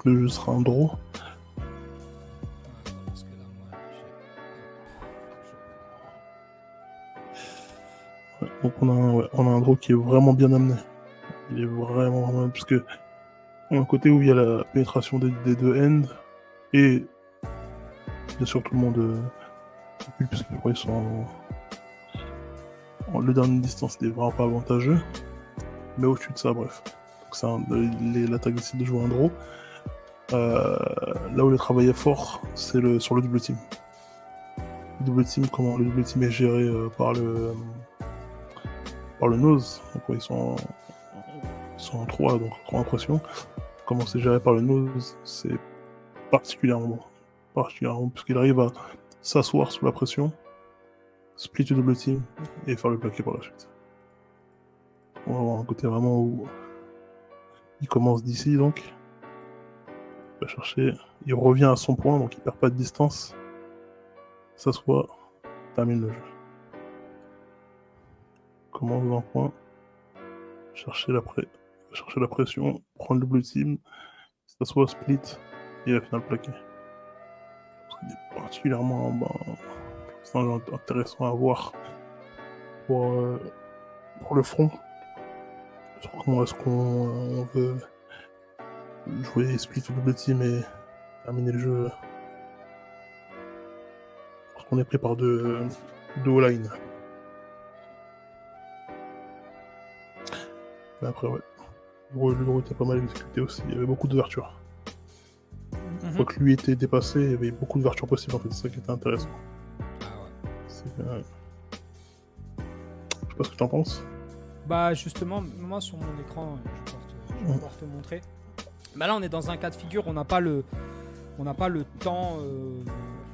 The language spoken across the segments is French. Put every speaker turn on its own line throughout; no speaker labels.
que le jeu sera un draw.
Parce que là, moi,
Ouais, donc on a un draw qui est vraiment bien amené. Il est vraiment parce que on a un côté où il y a la pénétration des deux ends et bien sûr tout le monde parce que ils sont le dernier distance n'est vraiment pas avantageux, mais au-dessus de ça, bref. Donc l'attaque décide de jouer un draw. Là où il a travaillé fort, c'est sur le double team. Comment le double team est géré par le nose. Donc ouais, ils sont en 3, donc 3 impressions. Comment c'est géré par le nose, c'est particulièrement bon. Parce qu'il arrive à s'asseoir sous la pression, split le double team et faire le plaqué par la suite. On va avoir un côté vraiment où il commence d'ici, donc il va chercher, il revient à son point, donc il perd pas de distance, s'assoit, termine le jeu. Commence d'un point, chercher la pression, prendre le double team, s'assoit, split et la finale plaqué. C'est particulièrement c'est intéressant à voir pour le front. Sur comment est-ce qu'on veut jouer split ou double team et terminer le jeu parce qu'on est pris par deux O-line. Mais après, ouais. Le draw était pas mal exécuté aussi. Il y avait beaucoup d'ouvertures. Une fois que lui était dépassé, il y avait beaucoup d'ouvertures possibles en fait. C'est ça qui était intéressant.
Ah ouais.
Je sais pas ce que t'en penses.
Bah justement, moi sur mon écran, je vais pouvoir te montrer. Bah là, on est dans un cas de figure, on n'a pas le temps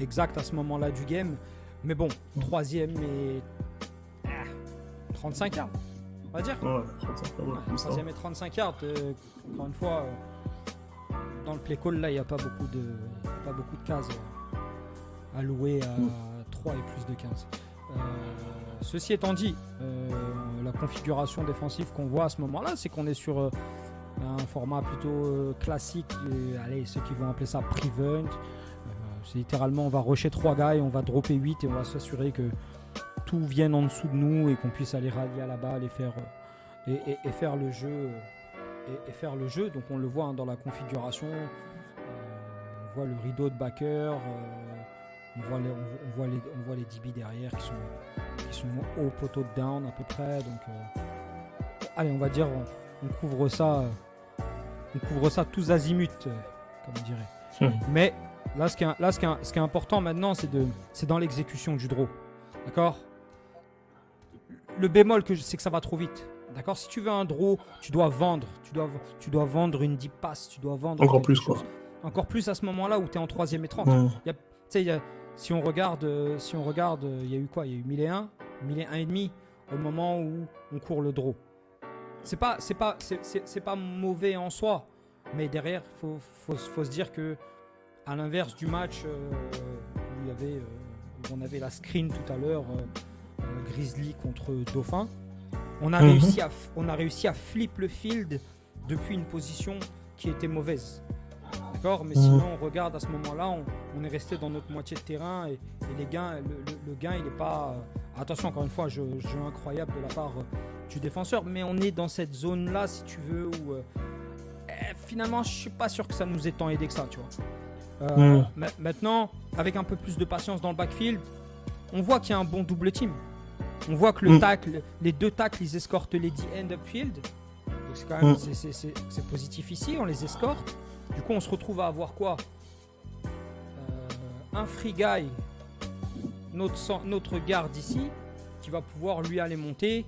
exact à ce moment-là du game. Mais bon, 3ème et 35 yards, on va dire.
Ouais, 35 yards.
Ouais, 3ème et 35 yards. Encore une fois, dans le play call, là, il n'y a pas beaucoup de cases allouées à 3 et plus de 15. Ceci étant dit, la configuration défensive qu'on voit à ce moment-là, c'est qu'on est sur un format plutôt classique. Allez, ceux qui vont appeler ça prevent. C'est littéralement, on va rusher 3 gars et on va dropper 8 et on va s'assurer que tout vienne en dessous de nous et qu'on puisse aller rallier à la balle et faire le jeu. Et faire le jeu. Donc on le voit dans la configuration. On voit le rideau de backer. On voit les DB derrière qui sont au poteau de down à peu près. Donc, allez, on va dire, on couvre ça tous azimuts, comme on dirait. Mais là, ce qui est important maintenant, c'est dans l'exécution du draw. D'accord ? Le bémol, c'est que ça va trop vite. D'accord ? Si tu veux un draw, tu dois vendre. Tu dois vendre une deep pass. Tu dois vendre
encore plus,
chose.
Quoi.
Encore plus à ce moment-là où tu es en 3ème et 30. Si on regarde, il y a eu quoi ? Il y a eu 1001 et demi au moment où on court le draw. C'est pas mauvais en soi, mais derrière, faut se dire que à l'inverse du match où on avait la screen tout à l'heure, Grizzly contre Dauphin, on a réussi à flip le field depuis une position qui était mauvaise. D'accord, mais sinon on regarde à ce moment-là, on est resté dans notre moitié de terrain et les gains, le gain il n'est pas. Attention, encore une fois, jeu incroyable de la part du défenseur, mais on est dans cette zone-là, si tu veux, où finalement je suis pas sûr que ça nous ait tant aidé que ça, tu vois. Maintenant, avec un peu plus de patience dans le backfield, on voit qu'il y a un bon double team. On voit que les deux tacles, ils escortent les end upfield. Donc c'est quand même c'est positif ici, on les escorte. Du coup, on se retrouve à avoir quoi ? Un free guy, notre garde ici, qui va pouvoir lui aller monter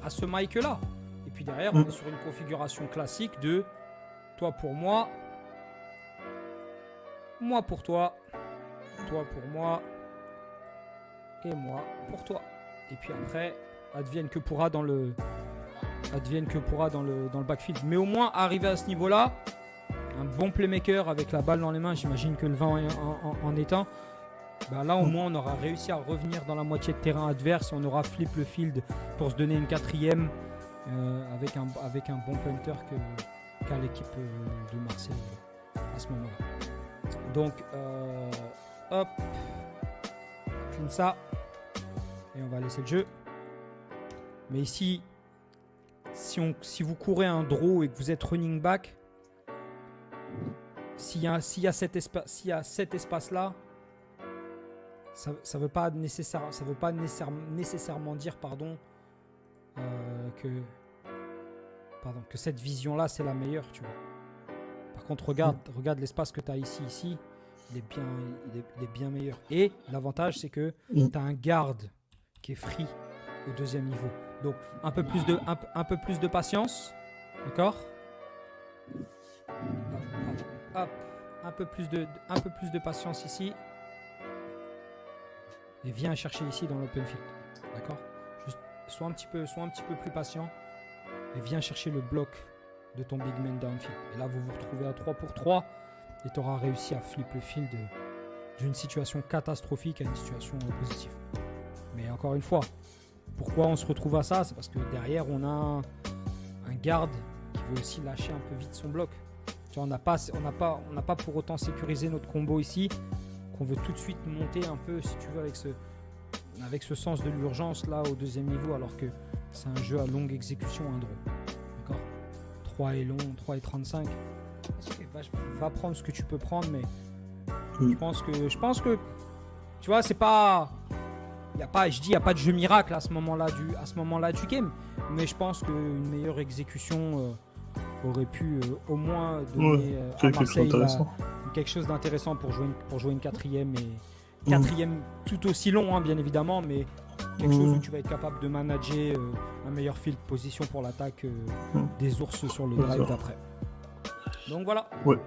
à ce mic-là. Et puis derrière, on est sur une configuration classique de toi pour moi, moi pour toi, toi pour moi, et moi pour toi. Et puis après, advienne que pourra dans le backfield. Mais au moins, arrivé à ce niveau-là, un bon playmaker avec la balle dans les mains, j'imagine que le vent en est un. Bah là, au moins, on aura réussi à revenir dans la moitié de terrain adverse. On aura flip le field pour se donner une 4ème avec un bon punter qu'a l'équipe de Marseille à ce moment-là. Donc, hop, comme ça, et on va laisser le jeu. Mais ici, si vous courez un draw et que vous êtes running back, s'il y a cet espace-là, ça ne veut pas nécessairement dire que cette vision-là, c'est la meilleure, tu vois. Par contre, regarde l'espace que tu as ici, il est bien meilleur. Et l'avantage, c'est que tu as un garde qui est free au deuxième niveau. Donc, un peu plus de patience, d'accord ? Hop, un peu plus de patience ici. Et viens chercher ici dans l'open field, d'accord ? Juste, sois un petit peu plus patient et viens chercher le bloc de ton big man downfield. Et là, vous vous retrouvez à 3 pour 3 et tu auras réussi à flip le field d'une situation catastrophique à une situation positive. Mais encore une fois, pourquoi on se retrouve à ça ? C'est parce que derrière, on a un garde qui veut aussi lâcher un peu vite son bloc. Tu vois, on n'a pas pour autant sécurisé notre combo ici, qu'on veut tout de suite monter un peu, si tu veux, avec ce sens de l'urgence là au deuxième niveau, alors que c'est un jeu à longue exécution, un draw. D'accord ? 3 est long, 3 et 35. Va prendre ce que tu peux prendre, mais je pense que tu vois, c'est pas... Il n'y a pas de jeu miracle à ce moment-là du game, mais je pense qu'une meilleure exécution aurait pu au moins donner à Marseille quelque chose d'intéressant pour jouer une quatrième tout aussi long, hein, bien évidemment, mais quelque chose où tu vas être capable de manager un meilleur field position pour l'attaque des ours sur le drive d'après. Donc voilà.
Ouais.